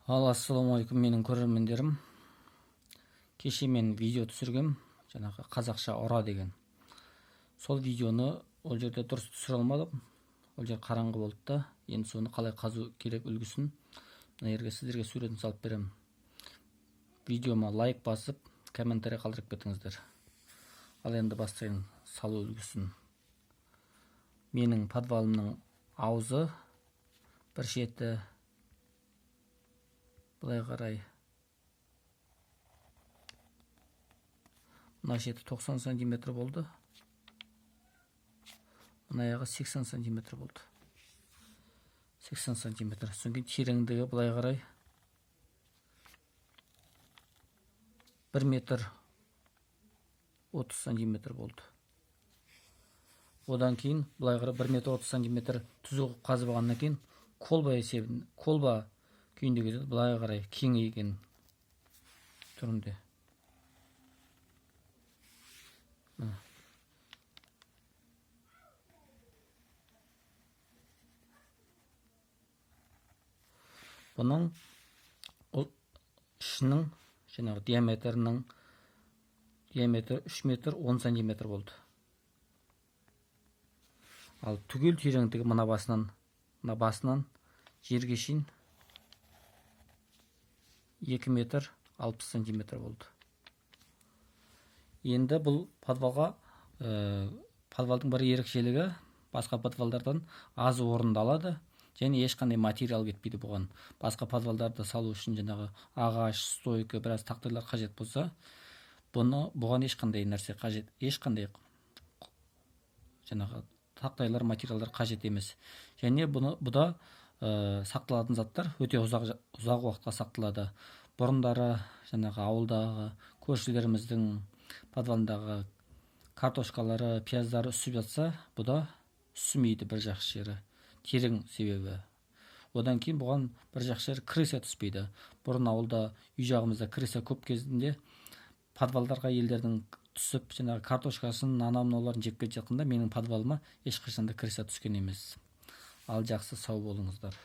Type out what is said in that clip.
Ассалаумағалейкум менің көрермендерім. Кеше мен видео түсіргем, жаңағы қазақша ұра деген. Сол видеоны ол жерде дұрыс түсіре алмадым. Ол жер қараңғы болды да. Енді соны қалай қазу керек үлгісін мына жерге сіздерге суретін салып беремін. Видеома лайк басып, комментарий қалдырып кетіңіздер. Ал енді бастайын салу үлгісін. Менің подвалымның аузы бір шеті былай қарай. Мына шеті 90 сантиметр болды. Мына аяғы 80 сантиметр болды. 80 сантиметр. Содан тереңдігі былай қарай 1 метр 30 сантиметр болды. Одан кейін былай қарай 1 метр 30 сантиметр түзу қазып алғаннан кейін колба есебін, колба күйіндегі былай қарай кеңейген түрінде. Бұның ішінің жаңағы диаметрі 3 метр 10 сантиметр болды. Ал түгел тереңдігі мына басынан жерге шейін 2 метр 60 сантиметр болды. Енді бұл подвалға подвалдың бір ерекшелігі басқа подвалдардан аз орындалады және ешқандай материал кетпейді бұған. Басқа подвалдарды салу үшін жаңағы ағаш, стойка, біраз тақтайлар қажет болса, бұған ешқандай нәрсе қажет, ешқандай жаңағы тақтайлар, материалдар қажет емес. Және бұда сақталатын заттар өте ұзақ уақытқа сақталады. Бұрындары жаңағы ауылдағы көршілеріміздің подвалындағы картошкалары, пияздары үсіп жатса, бұда үсімейді бір жақсы жері. Терең себебі. Одан кейін бұған бір жақсы жері крыса түспейді. Бұрын ауылда үй жағымызда крыса көп кезінде подвалдарға елдердің түсіп, жаңағы картошкасын, анамын жеп кетіп жатқанда менің подвалыма ешқашанда крыса түскен емес. Ал жақсы сау болыңыздар.